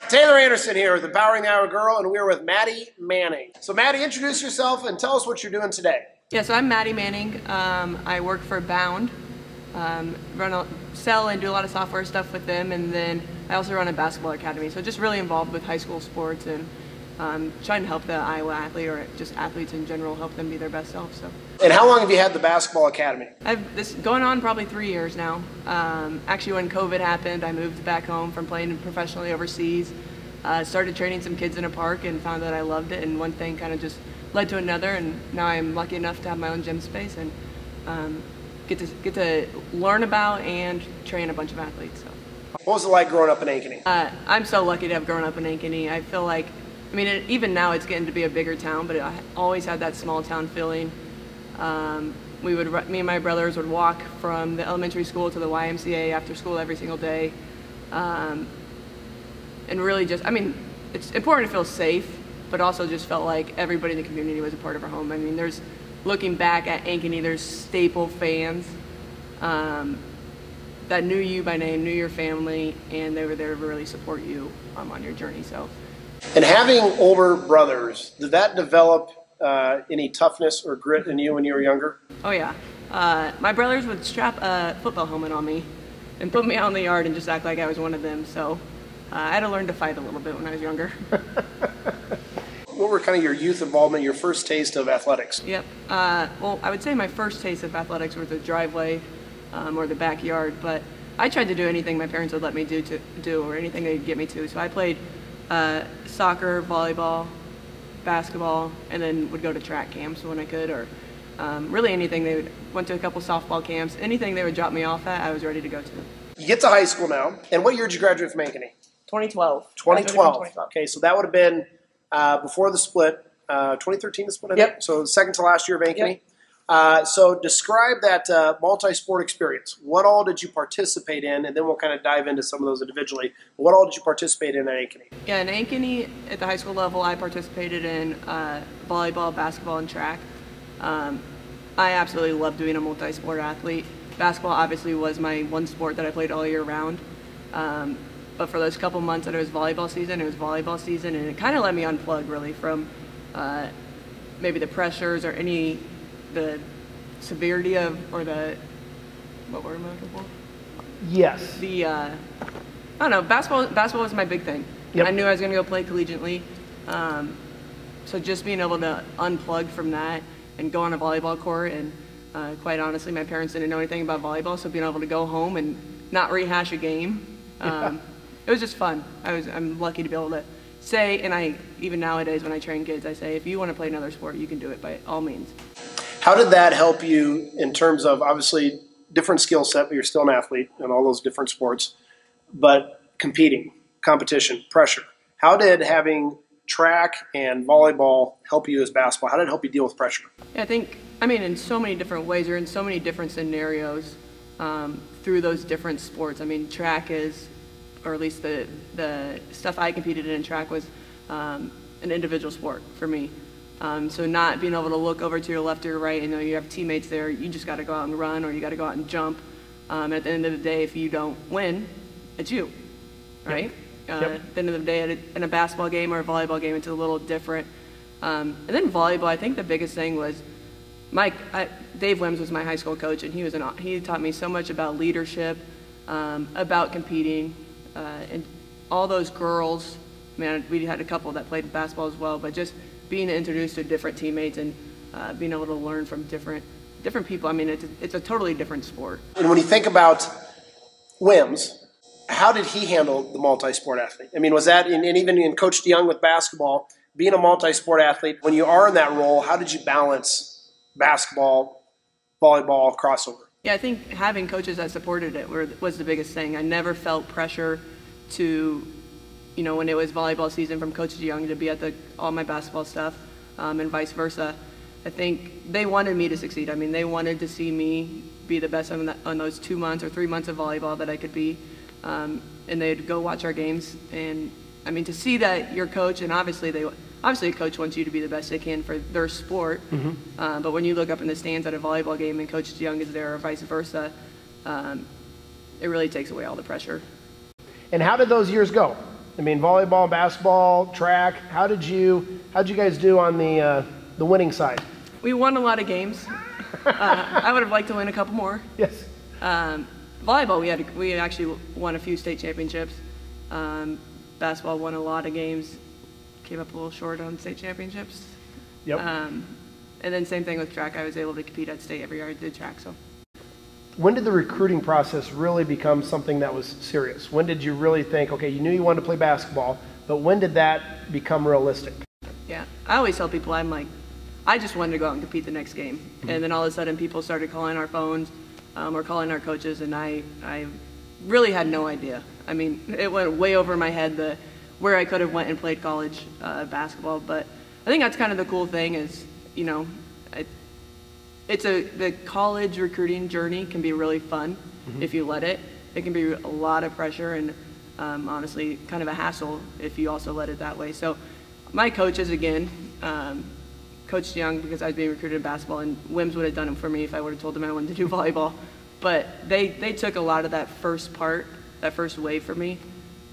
Taylor Anderson here with Empowering the Iowa Girl, and we're with Maddie Manning. So Maddie, introduce yourself and tell us what you're doing today. Yeah, so I'm Maddie Manning. I work for Bound, sell and do a lot of software stuff with them, and then I also run a basketball academy. So just really involved with high school sports and trying to help the Iowa athlete, or just athletes in general, help them be their best self. So. And how long have you had the basketball academy? This going on probably 3 years now. Actually, when COVID happened, I moved back home from playing professionally overseas. Started training some kids in a park and found that I loved it, and one thing kind of just led to another, and now I'm lucky enough to have my own gym space and get to learn about and train a bunch of athletes. So. What was it like growing up in Ankeny? I'm so lucky to have grown up in Ankeny. I feel like, even now it's getting to be a bigger town, but I always had that small town feeling. Me and my brothers would walk from the elementary school to the YMCA after school every single day. And really just, it's important to feel safe, but also just felt like everybody in the community was a part of our home. Looking back at Ankeny, there's staple fans that knew you by name, knew your family, and they were there to really support you on your journey. So. And having older brothers, did that develop any toughness or grit in you when you were younger? Oh yeah. My brothers would strap a football helmet on me and put me out in the yard and just act like I was one of them. So I had to learn to fight a little bit when I was younger. What were kind of your youth involvement, your first taste of athletics? Yep. Well, I would say my first taste of athletics was the driveway or the backyard, but I tried to do anything my parents would let me do or anything they'd get me to. So I played soccer, volleyball, basketball, and then would go to track camps when I could, or really anything. Went to a couple softball camps. Anything they would drop me off at, I was ready to go to. You get to high school now, and what year did you graduate from Ankeny? 2012. 2012. Okay, so that would have been before the split, 2013 the split, I think? Yep. So the second to last year of Ankeny. Yep. So describe that multi-sport experience. What all did you participate in? And then we'll kind of dive into some of those individually. What all did you participate in at Ankeny? Yeah, in Ankeny, at the high school level, I participated in volleyball, basketball, and track. I absolutely loved being a multi-sport athlete. Basketball obviously was my one sport that I played all year round. But for those couple months that it was volleyball season, and it kind of let me unplug really from maybe the pressures or the severity of, or what word am I looking for? Yes. I don't know, basketball was my big thing. Yep. I knew I was going to go play collegiately. So just being able to unplug from that and go on a volleyball court, and quite honestly, my parents didn't know anything about volleyball, so being able to go home and not rehash a game, it was just fun. I'm lucky to be able to say, and even nowadays when I train kids, I say, if you want to play another sport, you can do it by all means. How did that help you in terms of, obviously, different skill set, but you're still an athlete in all those different sports, but competing, competition, pressure. How did having track and volleyball help you as basketball? How did it help you deal with pressure? Yeah, I think, in so many different ways, or in so many different scenarios through those different sports. Track is, or at least the stuff I competed in track was an individual sport for me. So not being able to look over to your left or your right and know you have teammates there, you just got to go out and run, or you got to go out and jump. At the end of the day, if you don't win, it's you, right? Yep. At the end of the day, in a basketball game or a volleyball game, it's a little different. And then volleyball, I think the biggest thing was Dave Wims was my high school coach, and he taught me so much about leadership, about competing, and all those girls. We had a couple that played basketball as well, but just being introduced to different teammates and being able to learn from different people. It's a totally different sport. And when you think about Wims, how did he handle the multi-sport athlete? Was that, and even in Coach DeYoung with basketball, being a multi-sport athlete, when you are in that role, how did you balance basketball, volleyball, crossover? Yeah, I think having coaches that supported it was the biggest thing. I never felt pressure to, when it was volleyball season from Coach DeYoung, to be at all my basketball stuff, and vice versa. I think they wanted me to succeed. They wanted to see me be the best on those 2 months or 3 months of volleyball that I could be. And they'd go watch our games, and to see that your coach, and obviously a coach wants you to be the best they can for their sport. Mm-hmm. But when you look up in the stands at a volleyball game and Coach DeYoung is there, or vice versa, it really takes away all the pressure. And how did those years go? I mean, volleyball, basketball, track. How'd you guys do on the winning side? We won a lot of games. I would have liked to win a couple more. Yes. Volleyball, we actually won a few state championships. Basketball won a lot of games. Came up a little short on state championships. Yep. And then same thing with track. I was able to compete at state every year I did track. So. When did the recruiting process really become something that was serious? When did you really think, okay, you knew you wanted to play basketball, but when did that become realistic? Yeah, I always tell people, I just wanted to go out and compete the next game. Mm-hmm. And then all of a sudden people started calling our phones or calling our coaches, and I really had no idea. I mean, it went way over my head where I could have went and played college basketball. But I think that's kind of the cool thing is, you know, the college recruiting journey can be really fun if you let it. It can be a lot of pressure and honestly kind of a hassle if you also let it that way. So my coaches, again, Coach Young, because I was being recruited in basketball, and Wims would have done it for me if I would have told them I wanted to do volleyball. But they took a lot of that first wave for me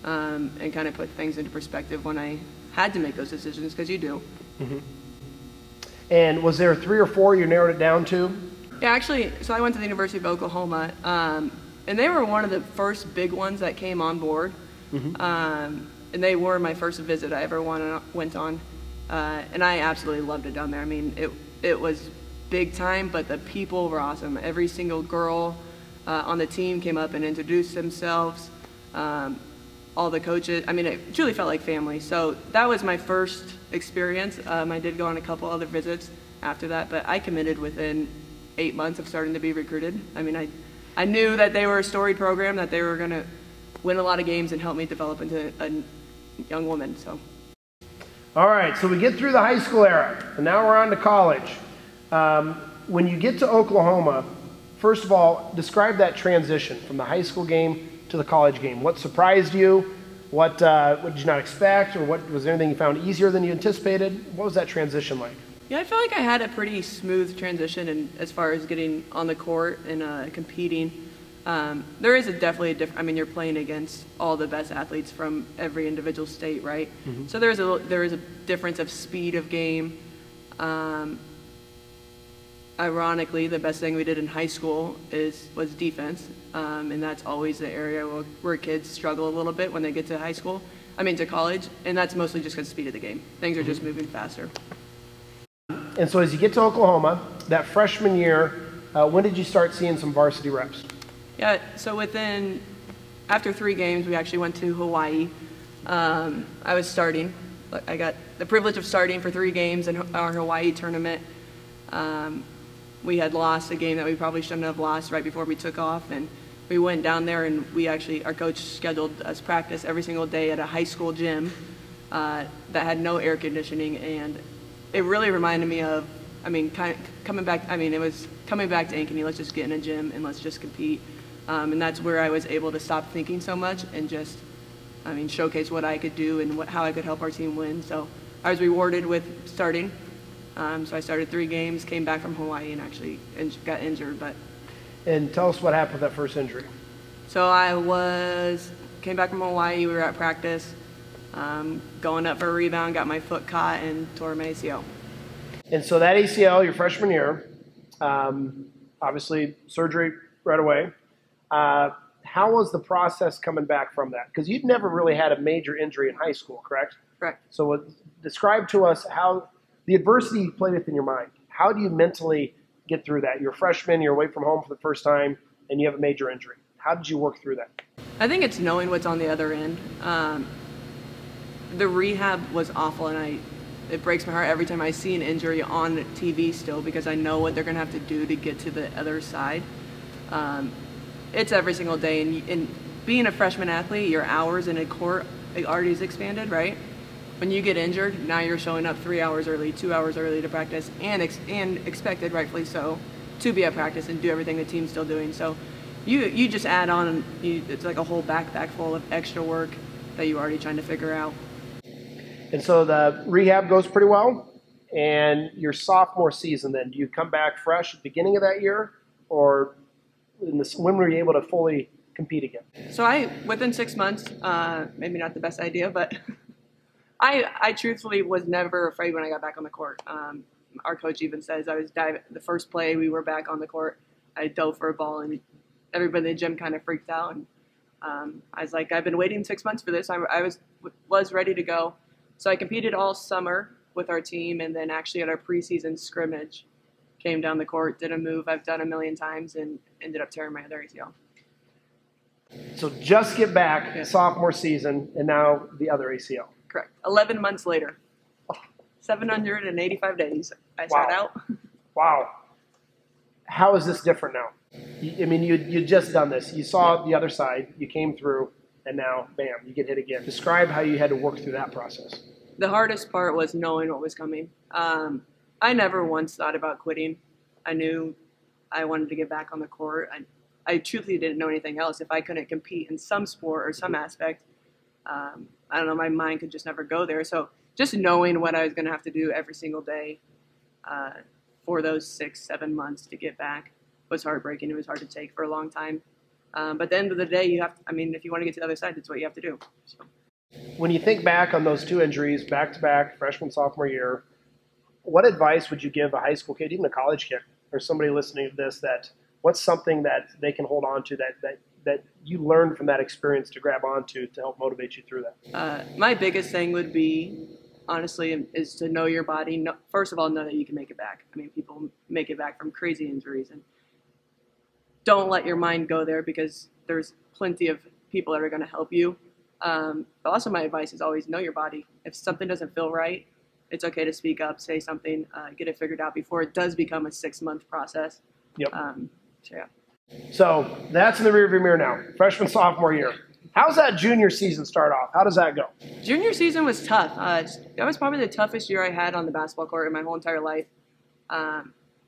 and kind of put things into perspective when I had to make those decisions, because you do. Mm-hmm. And was there 3 or 4 you narrowed it down to? Yeah, actually, so I went to the University of Oklahoma, and they were one of the first big ones that came on board. Mm-hmm. And they were my first visit I ever went on, and I absolutely loved it down there. I mean, it was big time, but the people were awesome. Every single girl on the team came up and introduced themselves. All the coaches, I mean, it truly felt like family. So that was my first experience. I did go on a couple other visits after that, but I committed within 8 months of starting to be recruited. I mean, I knew that they were a storied program, that they were going to win a lot of games and help me develop into a young woman. So. All right, so we get through the high school era, and now we're on to college. When you get to Oklahoma, first of all, describe that transition from the high school game to the college game. What surprised you? What did you not expect? Or was there anything you found easier than you anticipated? What was that transition like? Yeah, I feel like I had a pretty smooth transition as far as getting on the court and competing. There is definitely a difference. I mean, you're playing against all the best athletes from every individual state, right? Mm-hmm. So there is a difference of speed of game. Ironically, the best thing we did in high school was defense, and that's always the area where kids struggle a little bit when they get to to college, and that's mostly just because of the speed of the game. Things are just moving faster. And so as you get to Oklahoma, that freshman year, when did you start seeing some varsity reps? Yeah, so after 3 games, we actually went to Hawaii. I was starting. I got the privilege of starting for 3 games in our Hawaii tournament. We had lost a game that we probably shouldn't have lost right before we took off, and we went down there and our coach scheduled us practice every single day at a high school gym that had no air conditioning, and it really reminded me of, coming back to Ankeny, let's just get in a gym and let's just compete. And that's where I was able to stop thinking so much and just, showcase what I could do and how I could help our team win. So I was rewarded with starting. So I started 3 games, came back from Hawaii, and actually got injured. And tell us what happened with that first injury. So came back from Hawaii, we were at practice, going up for a rebound, got my foot caught, and tore my ACL. And so that ACL, your freshman year, obviously surgery right away. How was the process coming back from that? Because you'd never really had a major injury in high school, correct? Correct. So describe to us how the adversity you played with in your mind. How do you mentally get through that? You're a freshman, you're away from home for the first time, and you have a major injury. How did you work through that? I think it's knowing what's on the other end. The rehab was awful, and it breaks my heart every time I see an injury on TV still, because I know what they're going to have to do to get to the other side. It's every single day, and being a freshman athlete, your hours in a court already is expanded, right? When you get injured, now you're showing up 3 hours early, 2 hours early to practice, and expected, rightfully so, to be at practice and do everything the team's still doing. So you just add on, it's like a whole backpack full of extra work that you're already trying to figure out. And so the rehab goes pretty well, and your sophomore season then, do you come back fresh at the beginning of that year, or when were you able to fully compete again? So within 6 months, maybe not the best idea, but I truthfully was never afraid when I got back on the court. Our coach even says I was diving. The first play we were back on the court, I dove for a ball, and everybody in the gym kind of freaked out. And I was like, I've been waiting 6 months for this. I was ready to go. So I competed all summer with our team, and then actually at our preseason scrimmage, came down the court, did a move I've done a million times, and ended up tearing my other ACL. So just get back sophomore season, and now the other ACL. Correct. 11 months later. 785 days. I sat out. Wow. How is this different now? I mean, you just done this. You saw the other side. You came through, and now, bam, you get hit again. Describe how you had to work through that process. The hardest part was knowing what was coming. I never once thought about quitting. I knew I wanted to get back on the court. I truthfully didn't know anything else. If I couldn't compete in some sport or some aspect, I don't know, my mind could just never go there. So just knowing what I was going to have to do every single day for those 6-7 months to get back was heartbreaking. It was hard to take for a long time. But at the end of the day, if you want to get to the other side, that's what you have to do. So. When you think back on those two injuries, back-to-back, freshman, sophomore year, what advice would you give a high school kid, even a college kid, or somebody listening to this, that what's something that they can hold on to that you learned from that experience to grab onto to help motivate you through that? My biggest thing would be, honestly, is to know your body. First of all, know that you can make it back. I mean, people make it back from crazy injuries, and don't let your mind go there, because there's plenty of people that are going to help you. But also my advice is always know your body. If something doesn't feel right, it's okay to speak up, say something, get it figured out before it does become a 6-month process. Yep. So, yeah. So that's in the rearview mirror now. Freshman, sophomore year. How's that junior season start off? How does that go? Junior season was tough. That was probably the toughest year I had on the basketball court in my whole entire life. I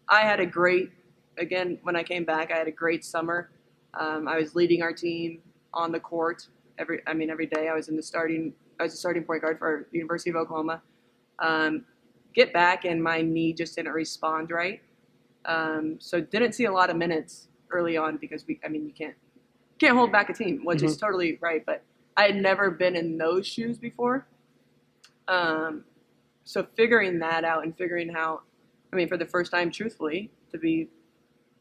had a great, again, when I came back, I had a great summer. I was leading our team on the court every day. I was a starting point guard for University of Oklahoma. Get back, and my knee just didn't respond right. So didn't see a lot of minutes early on, because you can't hold back a team, which is totally right. But I had never been in those shoes before. So figuring that out and figuring how, for the first time, truthfully, to be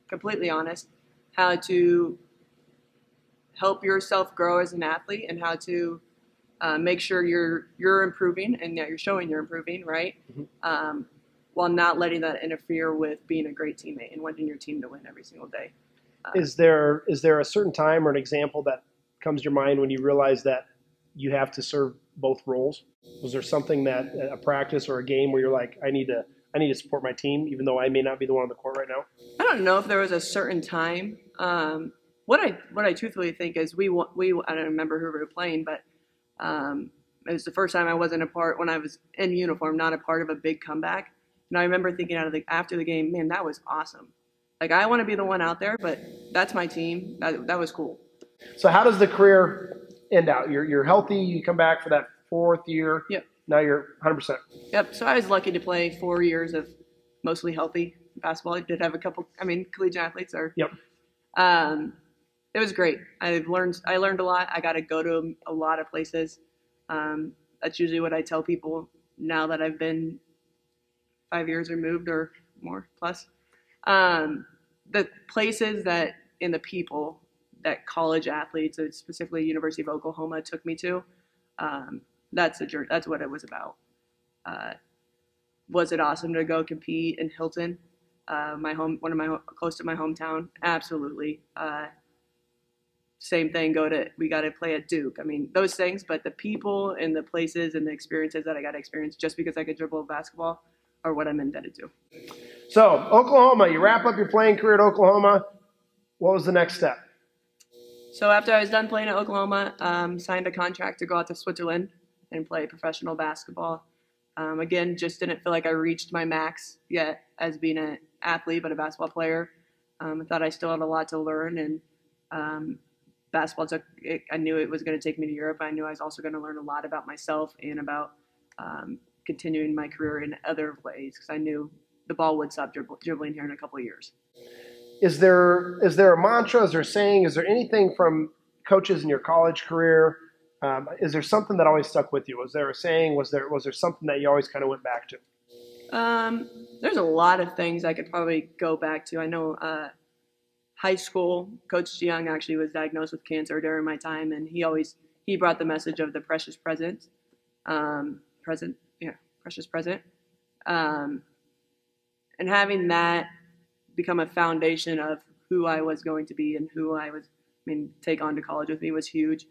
completely honest, how to help yourself grow as an athlete, and how to make sure you're improving, and that you're showing you're improving, right? While not letting that interfere with being a great teammate and wanting your team to win every single day. Is there a certain time or an example that comes to your mind when you realize that you have to serve both roles? Was there something that a practice or a game where you're like, I need to support my team, even though I may not be the one on the court right now? I don't know if there was a certain time. What I truthfully think is I don't remember who we were playing, but it was the first time I wasn't a part, when I was in uniform, not a part of a big comeback. And I remember thinking after the game, man, that was awesome. Like, I want to be the one out there, but that's my team. That was cool. So how does the career end out? You're healthy. You come back for that 4th year. Yep. Now you're 100%. Yep. So I was lucky to play 4 years of mostly healthy basketball. I did have a couple. Collegiate athletes are. Yep. It was great. I learned a lot. I got to go to a lot of places. That's usually what I tell people now that I've been 5 years removed or more plus. The places that, and the people that college athletes, specifically University of Oklahoma, took me to, that's the journey. That's what it was about. Was it awesome to go compete in Hilton, close to my hometown? Absolutely. Same thing. We got to play at Duke. Those things, but the people and the places and the experiences that I got to experience just because I could dribble a basketball are what I'm indebted to. So Oklahoma, you wrap up your playing career at Oklahoma. What was the next step? So after I was done playing at Oklahoma, signed a contract to go out to Switzerland and play professional basketball. Again, just didn't feel like I reached my max yet as being an athlete, but a basketball player. I thought I still had a lot to learn, and basketball I knew it was going to take me to Europe. I knew I was also going to learn a lot about myself and about continuing my career in other ways, because I knew the ball would stop dribbling here in a couple of years. Is there a mantra? Is there a saying? Is there anything from coaches in your college career? Is there something that always stuck with you? Was there a saying? Was there something that you always kind of went back to? There's a lot of things I could probably go back to. I know high school, Coach Young actually was diagnosed with cancer during my time, and he brought the message of the precious present, precious present, and having that become a foundation of who I was going to be and who take on to college with me was huge.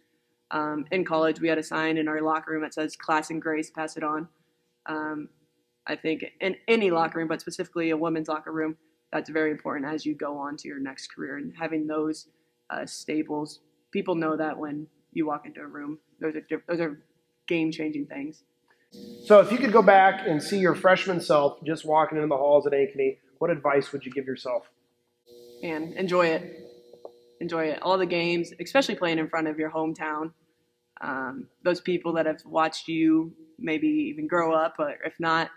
In college, we had a sign in our locker room that says "Class and Grace, pass it on." I think in any locker room, but specifically a women's locker room, that's very important as you go on to your next career. And having those staples, people know that when you walk into a room, those are game-changing things. So if you could go back and see your freshman self just walking into the halls at Ankeny, what advice would you give yourself? And enjoy it. Enjoy it. All the games, especially playing in front of your hometown. Those people that have watched you maybe even grow up, or if not,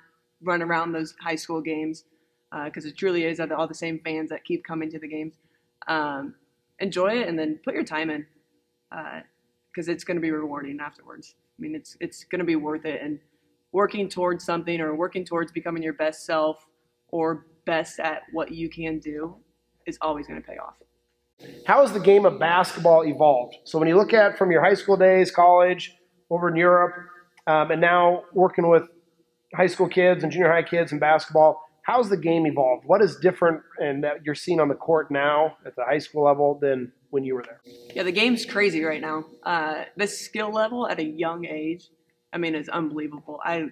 run around those high school games, because it truly is all the same fans that keep coming to the games. Enjoy it, and then put your time in, because it's going to be rewarding afterwards. I mean, it's going to be worth it, and working towards something or working towards becoming your best self or best at what you can do is always going to pay off. How has the game of basketball evolved? So when you look at from your high school days, college, over in Europe, and now working with high school kids and junior high kids in basketball, how's the game evolved? What is different and that you're seeing on the court now at the high school level than when you were there? Yeah, the game's crazy right now. The skill level at a young age, is unbelievable. I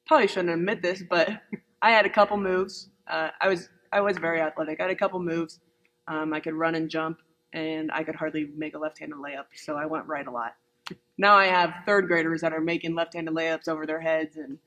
probably shouldn't admit this, but I had a couple moves. I was very athletic. I had a couple moves. I could run and jump, and I could hardly make a left-handed layup, so I went right a lot. Now I have third graders that are making left-handed layups over their heads, and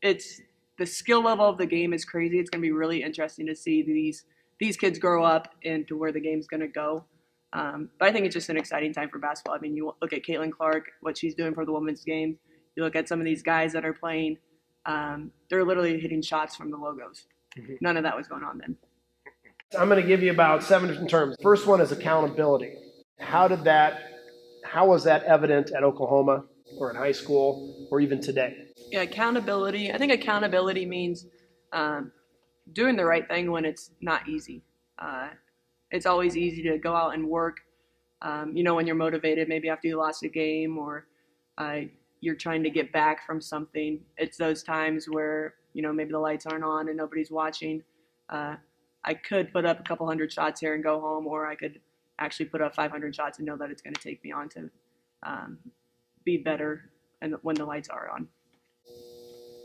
it's the skill level of the game is crazy. It's going to be really interesting to see these kids grow up into where the game's going to go. But I think it's just an exciting time for basketball. You look at Caitlin Clark, what she's doing for the women's game. You look at some of these guys that are playing. They're literally hitting shots from the logos. Mm-hmm. None of that was going on then. I'm going to give you about 7 different terms. First one is accountability. How was that evident at Oklahoma or in high school or even today? Yeah, accountability. I think accountability means doing the right thing when it's not easy. It's always easy to go out and work, when you're motivated, maybe after you lost a game or you're trying to get back from something. It's those times where, maybe the lights aren't on and nobody's watching. I could put up a couple hundred shots here and go home, or I could actually put up 500 shots and know that it's going to take me on to be better and when the lights are on.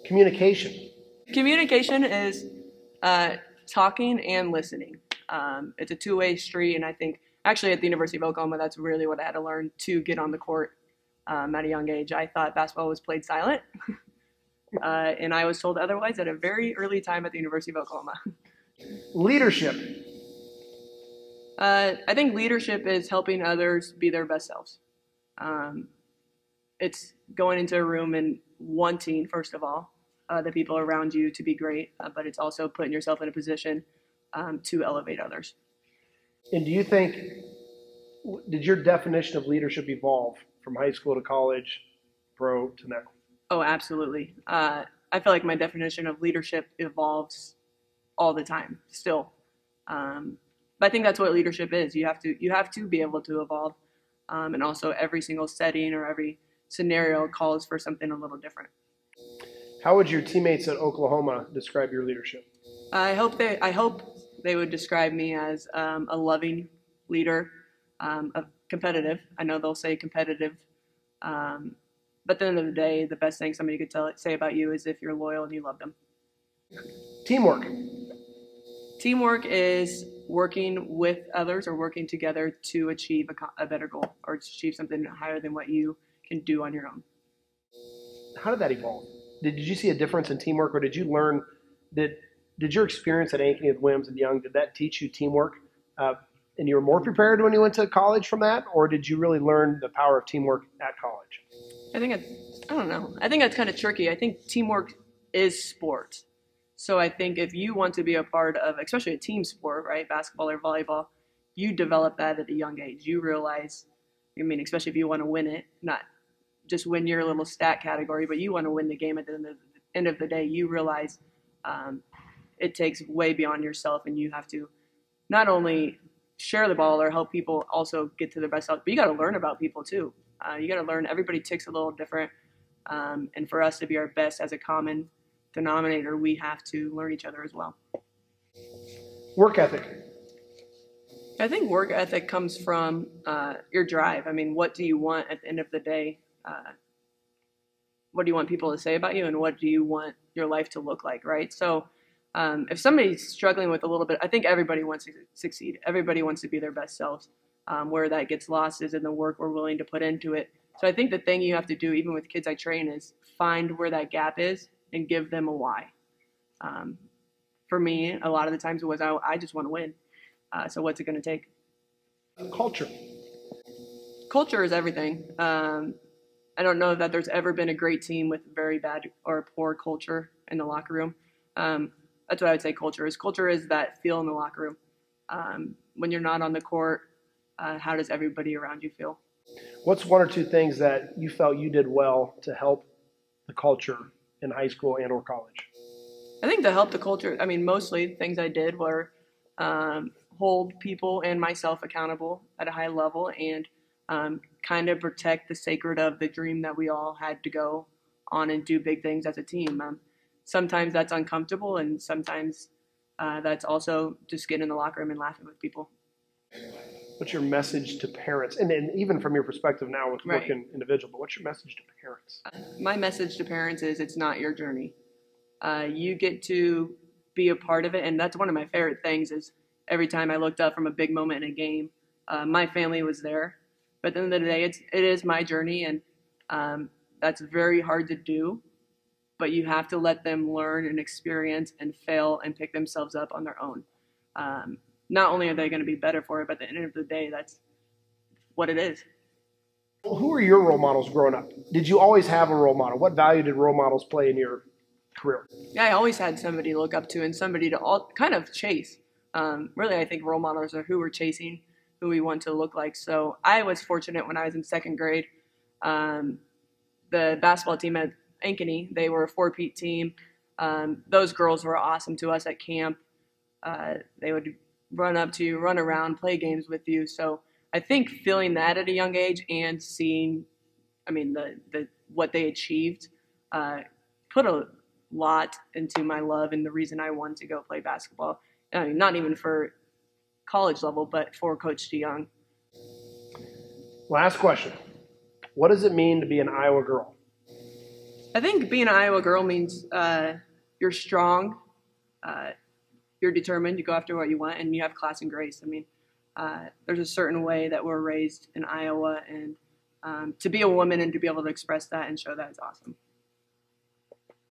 Communication. Communication is talking and listening. It's a two-way street, and I think actually at the University of Oklahoma, that's really what I had to learn to get on the court at a young age. I thought basketball was played silent, and I was told otherwise at a very early time at the University of Oklahoma. Leadership. I think leadership is helping others be their best selves. It's going into a room and wanting, first of all, the people around you to be great, but it's also putting yourself in a position to elevate others. And do you think, did your definition of leadership evolve from high school to college, pro to now? Oh, absolutely. I feel like my definition of leadership evolves all the time still. But I think that's what leadership is. You have to be able to evolve. And also every single setting or every scenario calls for something a little different. How would your teammates at Oklahoma describe your leadership? I hope they would describe me as a loving leader, competitive. I know they'll say competitive. But at the end of the day, the best thing somebody could say about you is if you're loyal and you love them. Teamwork. Teamwork is working with others or working together to achieve a better goal or to achieve something higher than what you can do on your own. How did that evolve? Did you see a difference in teamwork, or did you learn that? Did your experience at Ankeny with Williams and Young, did that teach you teamwork? And you were more prepared when you went to college from that, or did you really learn the power of teamwork at college? I don't know. I think that's kind of tricky. I think teamwork is sport. So I think if you want to be a part of, especially a team sport, right, basketball or volleyball, you develop that at a young age. You realize, I mean, especially if you want to win it, not just win your little stat category, but you want to win the game at the end of the day. You realize um, it takes way beyond yourself, and you have to not only share the ball or help people also get to their best self, but you got to learn about people too. You got to learn. Everybody ticks a little different, and for us to be our best as a common denominator, we have to learn each other as well. Work ethic. I think work ethic comes from your drive. I mean, what do you want at the end of the day? What do you want people to say about you, and what do you want your life to look like, right? So if somebody's struggling with a little bit, I think everybody wants to succeed. Everybody wants to be their best selves. Where that gets lost is in the work we're willing to put into it. So I think the thing you have to do, even with kids I train, is find where that gap is and give them a why. For me, a lot of the times it was I just want to win. So what's it going to take? Culture. Culture is everything. I don't know that there's ever been a great team with very bad or poor culture in the locker room. That's what I would say culture is. Culture is that feel in the locker room. When you're not on the court, how does everybody around you feel? What's one or two things that you felt you did well to help the culture in high school and or college? I think to help the culture, I mean, mostly things I did were hold people and myself accountable at a high level and kind of protect the sacred of the dream that we all had to go on and do big things as a team. Sometimes that's uncomfortable, and sometimes that's also just getting in the locker room and laughing with people. What's your message to parents? And even from your perspective now with working individual, but what's your message to parents? My message to parents is it's not your journey. You get to be a part of it, and that's one of my favorite things is every time I looked up from a big moment in a game, my family was there. But at the end of the day, it is my journey, and that's very hard to do. But you have to let them learn and experience and fail and pick themselves up on their own. Not only are they going to be better for it, but at the end of the day, that's what it is. Well, who are your role models growing up? Did you always have a role model? What value did role models play in your career? Yeah, I always had somebody to look up to and somebody to kind of chase. Really, I think role models are who we're chasing, who we want to look like. So I was fortunate when I was in second grade. The basketball team at Ankeny, they were a four-peat team. Those girls were awesome to us at camp. They would run up to you, run around, play games with you. So I think feeling that at a young age and seeing, I mean, the what they achieved put a lot into my love and the reason I wanted to go play basketball. I mean, not even for college level, but for Coach DeYoung. Last question. What does it mean to be an Iowa girl? I think being an Iowa girl means you're strong, you're determined, you go after what you want, and you have class and grace. I mean, there's a certain way that we're raised in Iowa, and to be a woman and to be able to express that and show that is awesome.